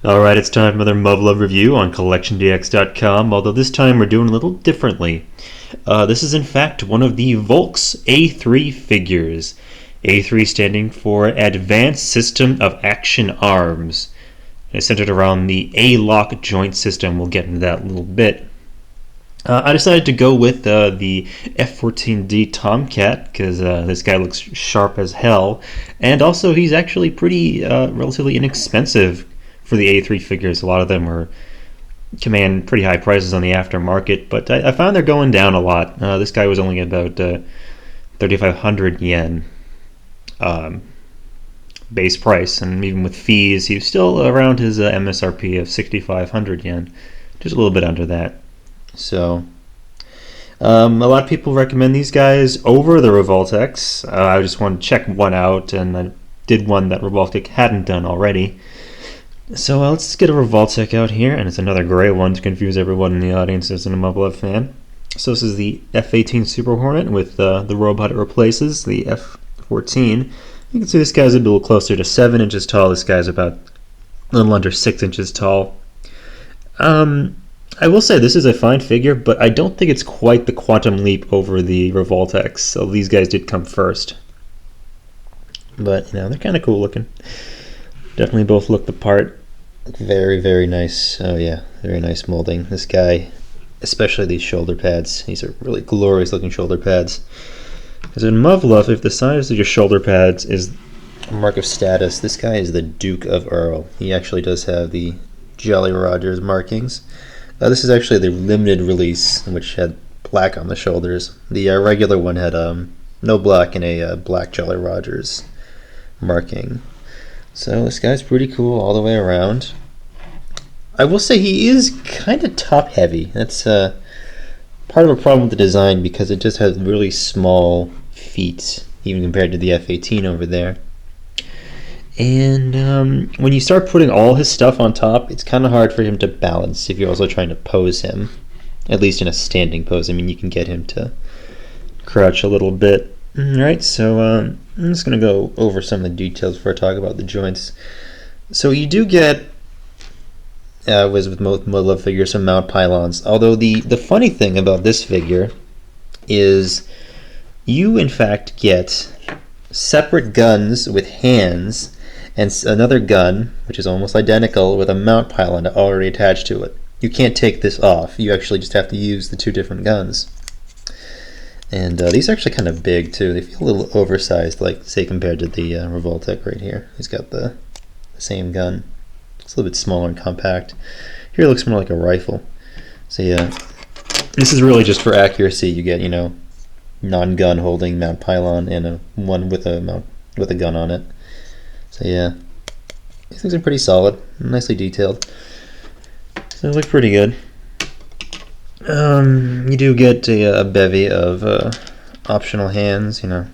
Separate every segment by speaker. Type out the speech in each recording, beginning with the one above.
Speaker 1: Alright, it's time for another Muv-Luv review on CollectionDX.com, although this time we're doing a little differently. This is in fact one of the Volks A3 figures. A3 standing for Advanced System of Action Arms. It's centered around the A-lock joint system. We'll get into that in a little bit. I decided to go with the F-14D Tomcat because this guy looks sharp as hell, and also he's actually pretty relatively inexpensive for the A3 figures. A lot of them command pretty high prices on the aftermarket, but I found they're going down a lot. This guy was only about 3,500 yen base price, and even with fees, he's still around his MSRP of 6,500 yen, just a little bit under that. So, a lot of people recommend these guys over the Revoltex. I just wanted to check one out, and I did one that Revoltech hadn't done already. So let's get a Revoltech out here, and it's another gray one to confuse everyone in the audience as a Muv-Luv fan. So this is the F-18 Super Hornet with the robot it replaces, the F-14. You can see this guy's a little closer to 7 inches tall. This guy's about a little under 6 inches tall. I will say this is a fine figure, but I don't think it's quite the quantum leap over the Revoltex. So these guys did come first. But, you know, they're kind of cool looking. Definitely both look the part. Very, very nice. Oh yeah, very nice molding. This guy, especially these shoulder pads. These are really glorious looking shoulder pads. Because in Muv-Luv, if the size of your shoulder pads is a mark of status, this guy is the Duke of Earl. He actually does have the Jolly Rogers markings. This is actually the limited release, which had black on the shoulders. The regular one had no black and a black Jolly Rogers marking. So this guy's pretty cool all the way around. I will say he is kind of top heavy. That's part of a problem with the design because it just has really small feet, even compared to the F-18 over there. And when you start putting all his stuff on top, it's kind of hard for him to balance if you're also trying to pose him, at least in a standing pose. I mean, you can get him to crouch a little bit. Alright, so I'm just going to go over some of the details before I talk about the joints. So you do get, as with most Muv-Luv figures, some mount pylons. Although the funny thing about this figure is you in fact get separate guns with hands and another gun, which is almost identical, with a mount pylon already attached to it. You can't take this off. You actually just have to use the two different guns. And these are actually kind of big too. They feel a little oversized, like say compared to the Revoltech right here. He's got the same gun. It's a little bit smaller and compact. Here it looks more like a rifle. So yeah, this is really just for accuracy. You get, you know, non-gun holding mount pylon and one with a gun on it. So yeah, these things are pretty solid, nicely detailed. So they look pretty good. You do get a bevy of optional hands, you know.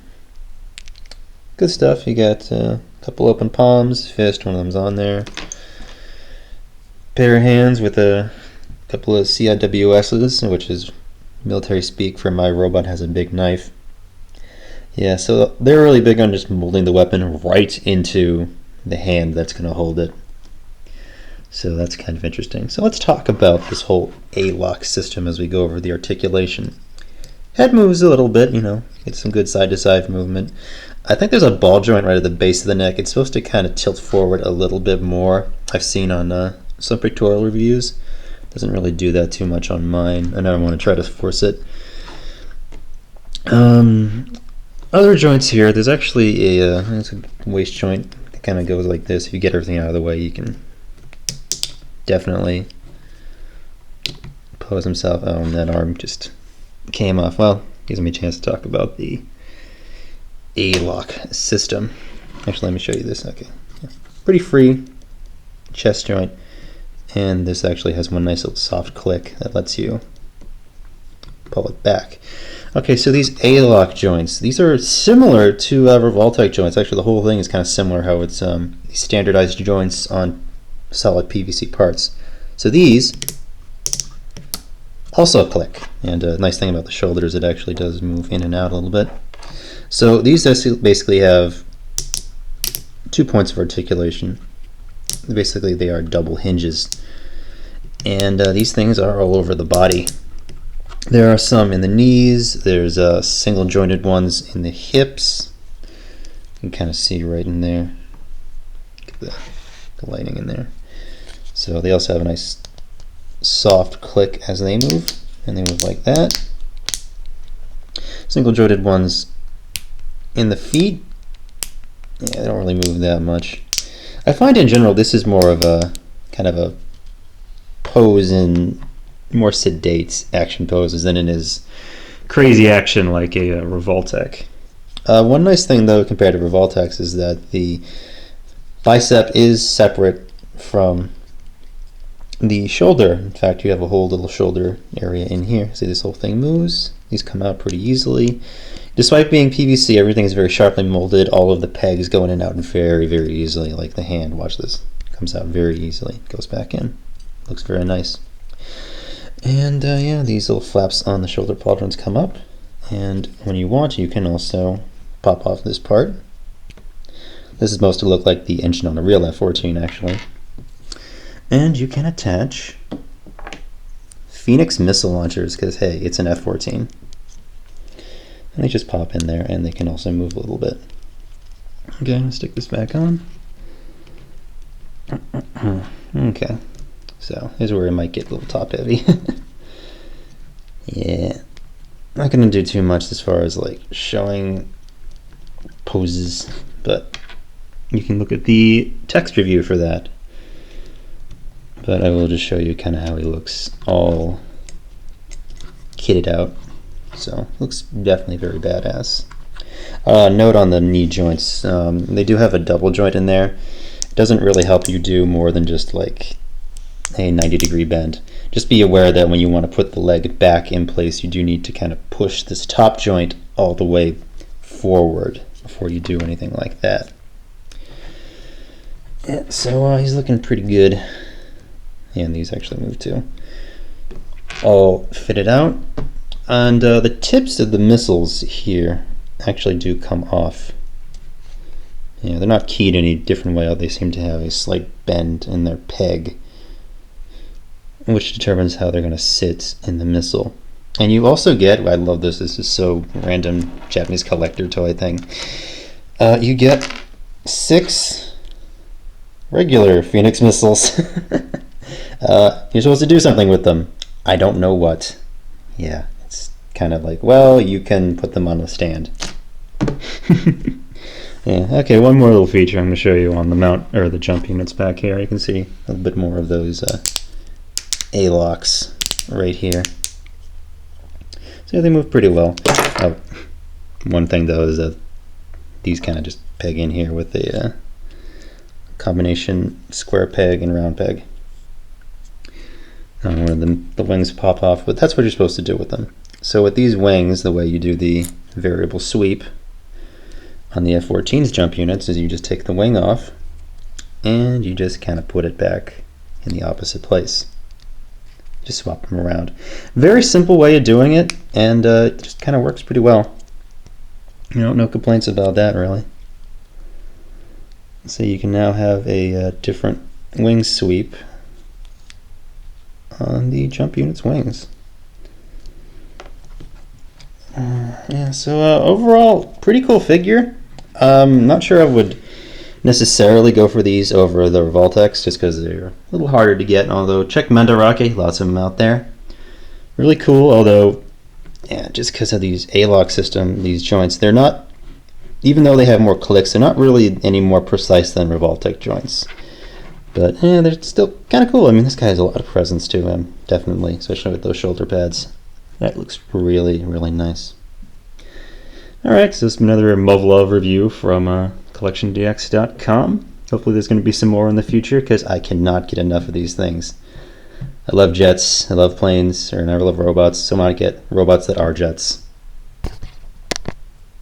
Speaker 1: Good stuff. You got a couple open palms, fist, one of them's on there. Pair of hands with a couple of CIWS's, which is military speak for my robot has a big knife. Yeah, so they're really big on just molding the weapon right into the hand that's going to hold it. So that's kind of interesting. So let's talk about this whole A-lock system as we go over the articulation. Head moves a little bit, you know, get some good side-to-side movement. I think there's a ball joint right at the base of the neck. It's supposed to kind of tilt forward a little bit more. I've seen on some pictorial reviews. Doesn't really do that too much on mine. I don't want to try to force it. Other joints here, there's actually it's a waist joint that kind of goes like this. If you get everything out of the way, you can definitely pose himself. Oh, and that arm just came off. Well, gives me a chance to talk about the A-lock system. Actually, let me show you this. Okay, yeah. Pretty free chest joint, and this actually has one nice little soft click that lets you pull it back. Okay, so these A-lock joints, these are similar to Revoltech joints. Actually, the whole thing is kind of similar, how it's these standardized joints on solid PVC parts. So these also click, and a nice thing about the shoulders, it actually does move in and out a little bit. So these basically have 2 points of articulation. Basically, they are double hinges. And these things are all over the body. There are some in the knees. There's single jointed ones in the hips. You can kind of see right in there. Get the lighting in there. So they also have a nice soft click as they move, and they move like that. Single jointed ones in the feet. Yeah, they don't really move that much. I find in general this is more of a kind of a pose in more sedate action poses than it is crazy action like a Revoltech. One nice thing though compared to Revoltechs is that the bicep is separate from the shoulder. In fact, you have a whole little shoulder area in here. See, this whole thing moves. These come out pretty easily. Despite being PVC, everything is very sharply molded. All of the pegs go in and out very, very easily, like the hand. Watch this. Comes out very easily. Goes back in. Looks very nice. And yeah, these little flaps on the shoulder pauldrons come up. And when you want, you can also pop off this part. This is supposed to look like the engine on a real F-14, actually. And you can attach Phoenix missile launchers, because hey, it's an F-14. And they just pop in there, and they can also move a little bit. Okay, I'm going to stick this back on. Okay, so here's where it might get a little top heavy. Yeah, not going to do too much as far as like showing poses, but you can look at the text review for that. But I will just show you kind of how he looks all kitted out. So looks definitely very badass. Note on the knee joints, they do have a double joint in there. It doesn't really help you do more than just like a 90-degree bend. Just be aware that when you want to put the leg back in place, you do need to kind of push this top joint all the way forward before you do anything like that. Yeah, so he's looking pretty good. And these actually move too. All fitted out. And the tips of the missiles here actually do come off. Yeah, they're not keyed any different way. They seem to have a slight bend in their peg, which determines how they're going to sit in the missile. And you also get, I love this, this is so random Japanese collector toy thing. You get 6 regular Phoenix missiles. You're supposed to do something with them. I don't know what. Yeah, it's kind of like, well, you can put them on a stand. Yeah, okay, one more little feature I'm going to show you on the mount, or the jump units back here. You can see a little bit more of those A-locks right here. So they move pretty well. One thing though is that these kind of just peg in here with a combination square peg and round peg. Where the wings pop off, but that's what you're supposed to do with them. So with these wings, the way you do the variable sweep on the F-14's jump units is you just take the wing off and you just kind of put it back in the opposite place. Just swap them around. Very simple way of doing it, and it just kind of works pretty well. You know, no complaints about that really. So you can now have a different wing sweep on the jump unit's wings. Yeah, so overall, pretty cool figure. Not sure I would necessarily go for these over the Volks just because they're a little harder to get, although check Mandarake, lots of them out there. Really cool, although yeah, just because of these A-lock system, these joints, they're not, even though they have more clicks, they're not really any more precise than Revoltech joints. But yeah, they're still kind of cool. I mean, this guy has a lot of presence to him, definitely, especially with those shoulder pads. That looks really, really nice. Alright, so this is another Muv-Luv review from CollectionDX.com. Hopefully there's going to be some more in the future, because I cannot get enough of these things. I love jets, I love planes, and I love robots, so I want to get robots that are jets.